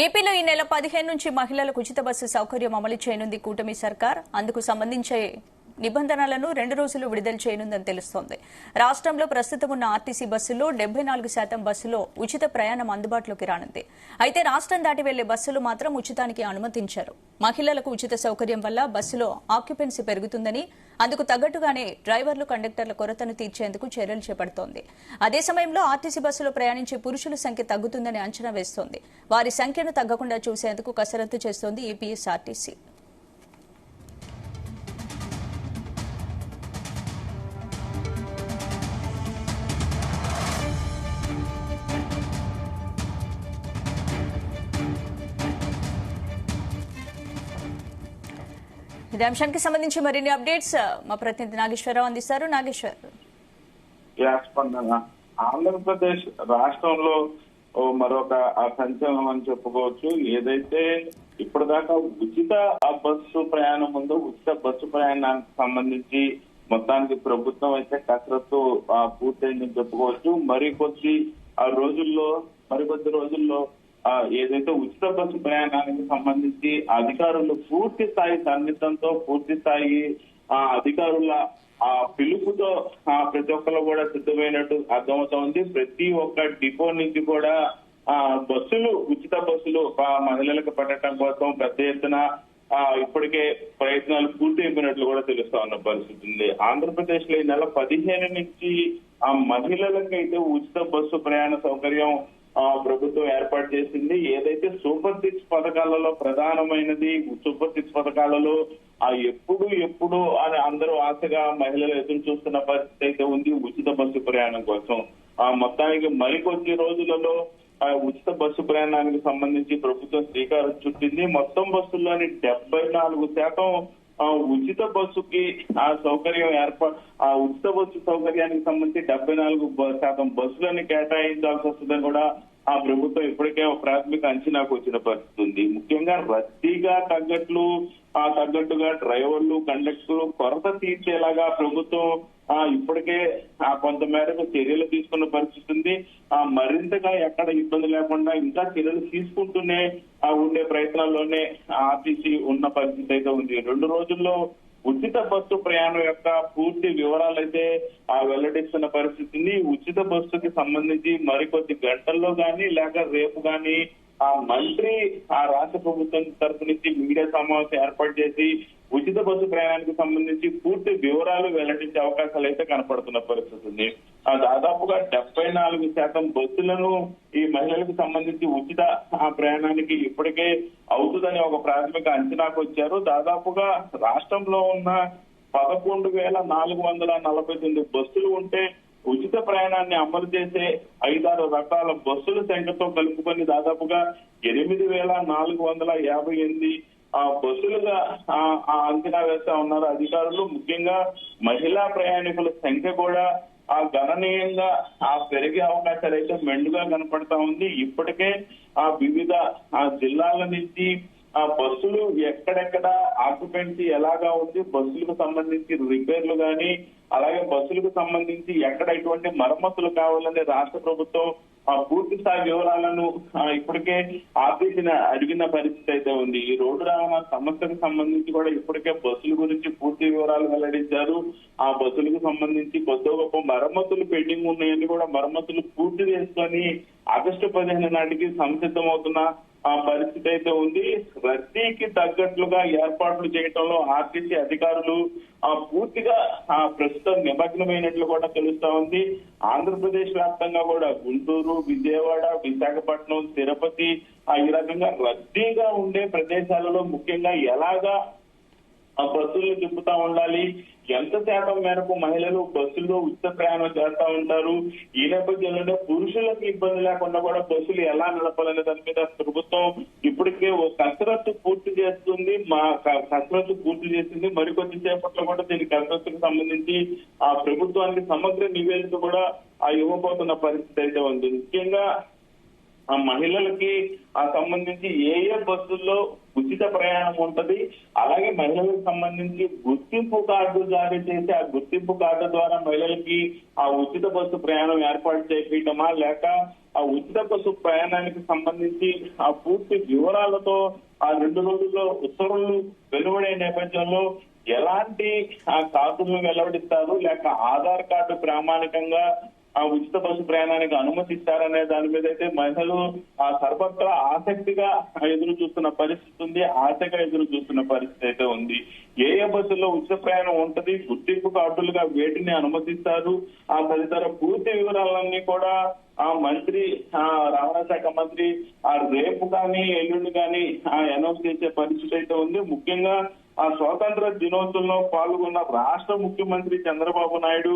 ఏపీలో ఈ నెల 15 నుంచి మహిళలకు ఉచిత బస్సు సౌకర్యం అమలు చేయనుంది కూటమి సర్కార్. అందుకు సంబంధించి నిబంధనలను 2 రోజులు విడుదల చేయనుందని తెలుస్తోంది. రాష్ట్రంలో ప్రస్తుతం ఉన్న ఆర్టీసీ బస్సుల్లో 74% బస్సులో ఉచిత ప్రయాణం అందుబాటులోకి రానుంది. అయితే రాష్ట్రం దాటి వెళ్లే బస్సులు మాత్రం ఉచితానికి అనుమతించారు. మహిళలకు ఉచిత సౌకర్యం వల్ల బస్సులో ఆక్యుపెన్సీ పెరుగుతుందని, అందుకు తగ్గట్టుగానే డ్రైవర్లు, కండక్టర్ల కొరతను తీర్చేందుకు చర్యలు చేపడుతోంది. అదే సమయంలో ఆర్టీసీ బస్సులో ప్రయాణించే పురుషుల సంఖ్య తగ్గుతుందని అంచనా వేస్తోంది. వారి సంఖ్యను తగ్గకుండా చూసేందుకు కసరత్తు చేస్తోంది ఏపీఎస్ఆర్టీసీ. ఇదే అంశానికి సంబంధించి మరిన్ని అప్డేట్స్ మా ప్రతినిధి నాగేశ్వరరావు అందిస్తారు. నాగేశ్వర్, ఆంధ్రప్రదేశ్ రాష్ట్రంలో మరొక సంచలనం అని చెప్పుకోవచ్చు. ఏదైతే ఇప్పటిదాకా ఉచిత బస్సు ప్రయాణం ఉందో, ఉచిత బస్సు ప్రయాణానికి సంబంధించి మొత్తానికి ప్రభుత్వం అయితే కసరత్తు పూర్తయిందని చెప్పుకోవచ్చు. మరికొద్ది రోజుల్లో ఏదైతే ఉచిత బస్సు ప్రయాణానికి సంబంధించి అధికారులు పూర్తి స్థాయి సన్నిహితంతో, పూర్తి స్థాయి అధికారుల పిలుపుతో ప్రతి ఒక్కరు కూడా సిద్ధమైనట్టు అర్థమవుతోంది. ప్రతి ఒక్క డిపో నుంచి కూడా ఉచిత బస్సులు మహిళలకు పెట్టడం కోసం పెద్ద ఎత్తున ఇప్పటికే ప్రయత్నాలు పూర్తి అయిపోయినట్లు కూడా తెలుస్తా ఉన్న పరిస్థితి ఉంది. ఆంధ్రప్రదేశ్ లో ఈ నెల 15 నుంచి మహిళలకైతే ఉచిత బస్సు ప్రయాణ సౌకర్యం ప్రభుత్వం ఏర్పాటు చేసింది. ఏదైతే సూపర్ 6 పథకాలలో ప్రధానమైనది, సూపర్ 6 పథకాలలో ఎప్పుడు అని అందరూ ఆశగా మహిళలు ఎదురు చూస్తున్న పరిస్థితి అయితే ఉంది ఉచిత బస్సు ప్రయాణం కోసం. మొత్తానికి మరికొద్ది రోజులలో ఉచిత బస్సు ప్రయాణానికి సంబంధించి ప్రభుత్వం శ్రీకారం చుట్టింది. మొత్తం బస్సుల్లోని 74% ఉచిత బస్సుకి సౌకర్యం ఉచిత బస్సు సౌకర్యానికి సంబంధించి 74% బస్సులని కేటాయించాల్సి వస్తుందని కూడా ప్రభుత్వం ఇప్పటికే ప్రాథమిక అంచనాకు వచ్చిన పరిస్థితి ఉంది. ముఖ్యంగా రద్దీగా తగ్గట్టుగా డ్రైవర్లు, కండక్టర్లు కొరత తీర్చేలాగా ప్రభుత్వం ఇప్పటికే కొంత మేరకు చర్యలు తీసుకున్న పరిస్థితి ఉంది. మరింతగా ఎక్కడ ఇబ్బంది లేకుండా ఇంకా చర్యలు తీసుకుంటూనే ఉండే ప్రయత్నాల్లోనే ఆర్టీసీ ఉన్న పరిస్థితి అయితే ఉంది. 2 రోజుల్లో ఉచిత బస్సు ప్రయాణం యొక్క పూర్తి వివరాలు అయితే వెల్లడిస్తున్న పరిస్థితి ఉంది. ఉచిత బస్సుకి సంబంధించి మరికొద్ది గంటల్లో గానీ లేక రేపు గానీ మంత్రి రాష్ట్ర ప్రభుత్వం తరఫు నుంచి మీడియా సమావేశం ఏర్పాటు చేసి ఉచిత బస్సు ప్రయాణానికి సంబంధించి పూర్తి వివరాలు వెల్లడించే అవకాశాలు అయితే కనపడుతున్న పరిస్థితి ఉంది. దాదాపుగా 74% బస్సులను ఈ మహిళలకు సంబంధించి ఉచిత ప్రయాణానికి ఇప్పటికే అవుతుందని ఒక ప్రాథమిక అంచనాకు వచ్చారు. దాదాపుగా రాష్ట్రంలో ఉన్న 11,449 బస్సులు ఉంటే ఉచిత ప్రయాణాన్ని అమలు చేసే 5-6 రకాల బస్సుల సంఖ్యతో కలుపుకొని దాదాపుగా 8,458 బస్సులుగా అంచనా వేస్తా ఉన్నారు అధికారులు. ముఖ్యంగా మహిళా ప్రయాణికుల సంఖ్య కూడా గణనీయంగా పెరిగే అవకాశాలు అయితే మెండుగా కనపడతా ఉంది. ఇప్పటికే వివిధ జిల్లాల నుంచి బస్సులు ఎక్కడెక్కడ ఆక్యుపెన్సీ ఎలాగా ఉంది, బస్సులకు సంబంధించి రిపేర్లు గానీ అలాగే బస్సులకు సంబంధించి ఎక్కడ ఎటువంటి మరమ్మతులు కావాలని రాష్ట్ర ప్రభుత్వం పూర్తి స్థాయి వివరాలను ఇప్పటికే ఆర్టీసీని అడిగిన పరిస్థితి అయితే ఉంది. ఈ రోడ్డు రవాణా సమస్యకు సంబంధించి కూడా ఇప్పటికే బస్సుల గురించి పూర్తి వివరాలు వెల్లడించారు. ఆ బస్సులకు సంబంధించి కొద్ది గొప్ప మరమ్మతులు పెండింగ్ ఉన్నాయని కూడా మరమ్మతులు పూర్తి చేసుకొని ఆగస్టు 15 నాటికి సంసిద్ధమవుతున్న పరిస్థితి అయితే ఉంది. రద్దీకి తగ్గట్లుగా ఏర్పాట్లు చేయడంలో ఆర్టీసీ అధికారులు పూర్తిగా ప్రస్తుతం నిమగ్నమైనట్లు కూడా తెలుస్తా ఉంది. ఆంధ్రప్రదేశ్ వ్యాప్తంగా కూడా గుంటూరు, విజయవాడ, విశాఖపట్నం, తిరుపతి ఈ రకంగా రద్దీగా ఉండే ప్రదేశాలలో ముఖ్యంగా ఎలాగా బస్సులు తిప్పుతా ఉండాలి, ఎంత శాతం మేరకు మహిళలు బస్సుల్లో ఉచిత ప్రయాణం చేస్తా ఉంటారు, ఈ నేపథ్యంలోనే పురుషులకు ఇబ్బంది లేకుండా కూడా బస్సులు ఎలా నడపాలనే దాని మీద ప్రభుత్వం ఇప్పటికే ఓ కసరత్తు పూర్తి చేసింది. మరికొద్ది సేపట్లో కూడా దీని కసరత్తుకు సంబంధించి ప్రభుత్వానికి సమగ్ర నివేదిక కూడా ఇవ్వబోతున్న పరిస్థితి అయితే ఉంది. ముఖ్యంగా ఆ మహిళలకి సంబంధించి ఏ బస్సుల్లో ఉచిత ప్రయాణం ఉంటది, అలాగే మహిళలకు సంబంధించి గుర్తింపు కార్డు జారీ చేసి ఆ గుర్తింపు కార్డు ద్వారా మహిళలకి ఆ ఉచిత బస్సు ప్రయాణం ఏర్పాటు చేయటమా, లేక ఆ ఉచిత బస్సు ప్రయాణానికి సంబంధించి ఆ పూర్తి వివరాలతో ఆ 2 రోజుల్లో ఉత్తర్వులు వెలువడే నేపథ్యంలో ఎలాంటి ఆ కార్డులను వెలువడిస్తారు, లేక ఆధార్ కార్డు ప్రామాణికంగా ఆ ఉచిత బస్సు ప్రయాణానికి అనుమతిస్తారనే దాని మీద అయితే మహిళలు ఆ సర్వత్రా ఆసక్తిగా ఎదురు చూస్తున్న పరిస్థితి ఉంది, ఆశగా ఎదురు చూస్తున్న పరిస్థితి అయితే ఉంది. ఏ బస్సుల్లో ఉచిత ప్రయాణం ఉంటది, గుర్తింపు కార్డులుగా వేటిని అనుమతిస్తారు, ఆ తదితర పూర్తి వివరాలన్నీ కూడా ఆ మంత్రి రవాణా శాఖ మంత్రి రేపు కానీ ఎల్లుండి కానీ అనౌన్స్ చేసే పరిస్థితి అయితే ఉంది. ముఖ్యంగా ఆ స్వాతంత్ర దినోత్సవంలో పాల్గొన్న రాష్ట్ర ముఖ్యమంత్రి చంద్రబాబు నాయుడు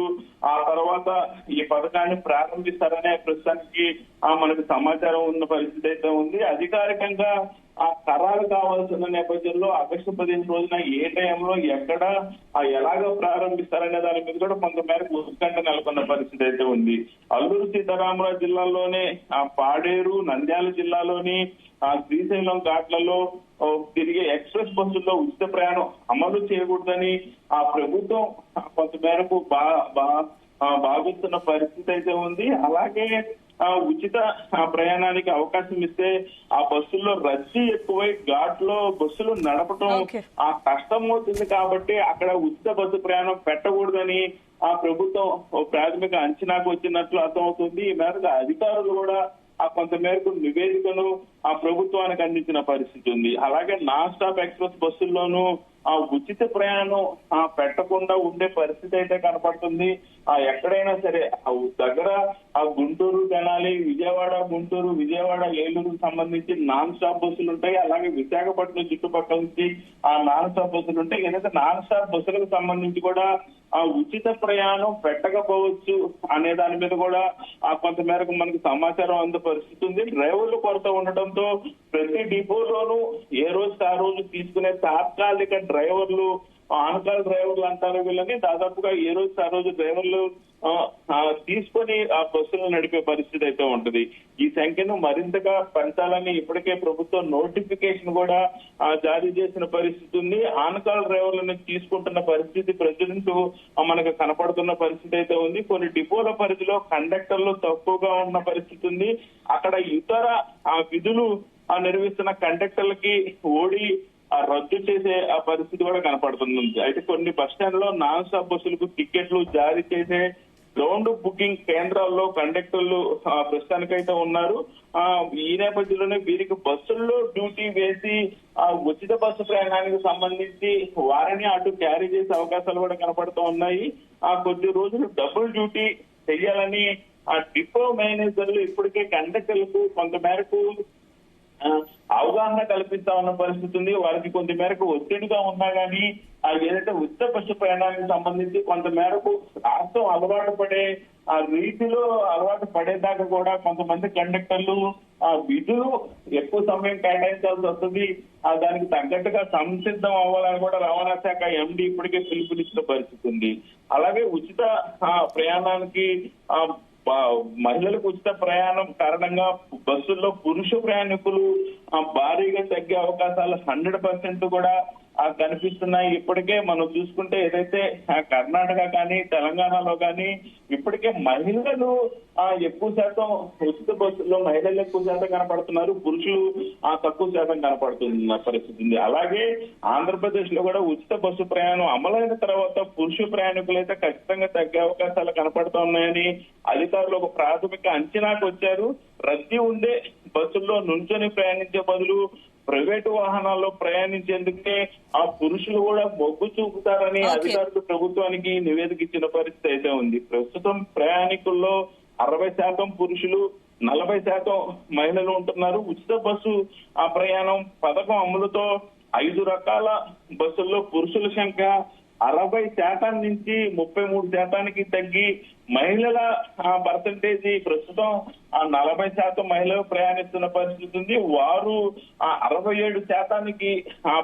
ఆ తర్వాత ఈ పథకాన్ని ప్రారంభిస్తారనే ప్రస్తుతానికి మనకు సమాచారం ఉన్న పరిస్థితి అయితే ఉంది. అధికారికంగా ఆ ఖరారు కావాల్సిన నేపథ్యంలో ఆగస్టు 15 రోజున ఏ టైంలో ఎక్కడ ఎలాగ ప్రారంభిస్తారనే దాని మీద కూడా కొంతమేరకు ఉత్కంఠ నెలకొన్న పరిస్థితి అయితే ఉంది. అల్లూరు సీతారామరాజు జిల్లాలోనే పాడేరు, నంద్యాల జిల్లాలోని శ్రీశైలం ఘాట్లలో తిరిగే ఎక్స్ప్రెస్ బస్సుల్లో ఉచిత ప్రయాణం అమలు చేయకూడదని ఆ ప్రభుత్వం కొంతమేరకు భావిస్తున్న పరిస్థితి అయితే ఉంది. అలాగే ఉచిత ప్రయాణానికి అవకాశం ఇస్తే ఆ బస్సుల్లో రద్దీ ఎక్కువై ఘాట్లో బస్సులు నడపడం కష్టమవుతుంది కాబట్టి అక్కడ ఉచిత బస్సు ప్రయాణం పెట్టకూడదని ఆ ప్రభుత్వం ప్రాథమిక అంచనాకు వచ్చినట్లు అర్థమవుతుంది. ఈ మేరకు అధికారులు కూడా కొంతమేరకు నివేదికను ఆ ప్రభుత్వానికి అందించిన పరిస్థితి ఉంది. అలాగే నాన్ స్టాప్ ఎక్స్ప్రెస్ బస్సుల్లోనూ ఉచిత ప్రయాణం పెట్టకుండా ఉండే పరిస్థితి అయితే కనపడుతుంది. ఎక్కడైనా సరే దగ్గర గుంటూరు, తెనాలి, విజయవాడ, గుంటూరు, విజయవాడ, ఏలూరు సంబంధించి నాన్ స్టాప్ బస్సులు ఉంటాయి. అలాగే విశాఖపట్నం చుట్టుపక్కల నుంచి నాన్ స్టాప్ బస్సులు ఉంటాయి. ఏదైతే నాన్ స్టాప్ బస్సులకు సంబంధించి కూడా ఉచిత ప్రయాణం పెట్టకపోవచ్చు అనే దాని మీద కూడా కొంతమేరకు మనకు సమాచారం అందే పరిస్థితి ఉంది. డ్రైవర్లు కొరత ఉండటంతో ప్రతి డిపోలోనూ ఏ రోజు ఆ రోజు తీసుకునే తాత్కాలిక డ్రైవర్లు, ఆన్కాల్ డ్రైవర్లు అంటారు వీళ్ళని, దాదాపుగా ఏ రోజు ఆ రోజు డ్రైవర్లు తీసుకొని ఆ బస్సులు నడిపే పరిస్థితి అయితే ఉంటది. ఈ సంఖ్యను మరింతగా పెంచాలని ఇప్పటికే ప్రభుత్వం నోటిఫికేషన్ కూడా జారీ చేసిన పరిస్థితి ఉంది. ఆన్కాల్ డ్రైవర్లను తీసుకుంటున్న పరిస్థితి ప్రజెంట్ మనకు కనపడుతున్న పరిస్థితి అయితే ఉంది. కొన్ని డిపోల పరిధిలో కండక్టర్లు తక్కువగా ఉన్న పరిస్థితి ఉంది. అక్కడ ఇతర విధులు నిర్వహిస్తున్న కండక్టర్లకి ఓడి రద్దు చేసే పరిస్థితి కూడా కనపడుతుంది. అయితే కొన్ని బస్ స్టాండ్ లో నాన్ స్టాప్ బస్సులకు టికెట్లు జారీ చేసే గ్రౌండ్ బుకింగ్ కేంద్రాల్లో కండక్టర్లు ప్రస్తుతానికైతే ఉన్నారు. ఈ నేపథ్యంలోనే వీరికి బస్సుల్లో డ్యూటీ వేసి ఉచిత బస్సు ప్రయాణానికి సంబంధించి వారిని అటు క్యారీ చేసే అవకాశాలు కూడా కనపడుతూ ఉన్నాయి. కొద్ది రోజులు డబుల్ డ్యూటీ చేయాలని డిపో మేనేజర్లు ఇప్పటికే కండక్టర్లకు కొంతమేరకు అవగాహన కల్పిస్తా ఉన్న పరిస్థితి ఉంది. వారికి కొంత మేరకు ఒత్తిడిగా ఉన్నా కానీ ఏదైతే ఉచిత బస్సు ప్రయాణానికి సంబంధించి కొంత మేరకు రాష్ట్రం అలవాటు పడే రీతిలో అలవాటు పడేదాకా కూడా కొంతమంది కండక్టర్లు విధులు ఎక్కువ సమయం కేటాయించాల్సి వస్తుంది. దానికి తగ్గట్టుగా సంసిద్ధం అవ్వాలని కూడా రవాణా శాఖ ఎండీ ఇప్పటికే పిలుపునిచ్చిన పరిస్థితి ఉంది. అలాగే ఉచిత ప్రయాణానికి మహిళలకు ఉచిత ప్రయాణం కారణంగా బస్సుల్లో పురుష ప్రయాణికులు భారీగా తగ్గే అవకాశాలు 100% కూడా కనిపిస్తున్నాయి. ఇప్పటికే మనం చూసుకుంటే ఏదైతే కర్ణాటక కానీ తెలంగాణలో కానీ ఇప్పటికే మహిళలు ఎక్కువ శాతం ఉచిత బస్సుల్లో మహిళలు ఎక్కువ శాతం కనపడుతున్నారు, పురుషులు తక్కువ శాతం కనపడుతున్న పరిస్థితి ఉంది. అలాగే ఆంధ్రప్రదేశ్ లో కూడా ఉచిత బస్సు ప్రయాణం అమలైన తర్వాత పురుష ప్రయాణికులు అయితే ఖచ్చితంగా తగ్గే అవకాశాలు కనపడుతూ ఉన్నాయని అధికారులు ఒక ప్రాథమిక అంచనాకు వచ్చారు. రద్దీ ఉండే బస్సుల్లో నుంచొని ప్రయాణించే బదులు ప్రైవేటు వాహనాల్లో ప్రయాణించేందుకే పురుషులు కూడా మొగ్గు చూపుతారని అధికారులు ప్రభుత్వానికి నివేదిక ఇచ్చిన పరిస్థితి అయితే ఉంది. ప్రస్తుతం ప్రయాణికుల్లో 60% పురుషులు, 40% మహిళలు ఉంటున్నారు. ఉచిత బస్సు ప్రయాణం పథకం అమలుతో 5 రకాల బస్సుల్లో పురుషుల సంఖ్య 60% నుంచి 33% తగ్గి మహిళల పర్సంటేజ్ ప్రస్తుతం 40% మహిళలు ప్రయాణిస్తున్న పరిస్థితి ఉంది. వారు 67%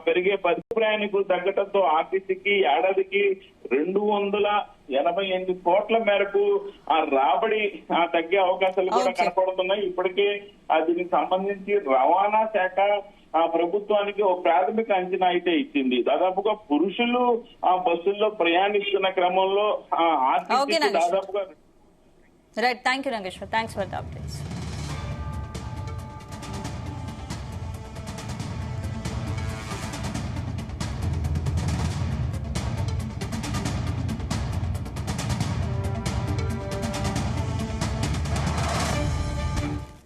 పెరిగే పరిస్థితి. ప్రయాణికులు తగ్గడంతో ఆర్టీసీకి ఏడాదికి 288 కోట్ల మేరకు రాబడి తగ్గే అవకాశాలు కూడా కనపడుతున్నాయి. ఇప్పటికే దీనికి సంబంధించి రవాణా శాఖ ప్రభుత్వానికి ఒక ప్రాథమిక అంచనా అయితే ఇచ్చింది. దాదాపుగా పురుషులు బస్సుల్లో ప్రయాణిస్తున్న క్రమంలో ఆర్టీసీ దాదాపుగా right. Thank you Nageshwar. Thanks for the updates.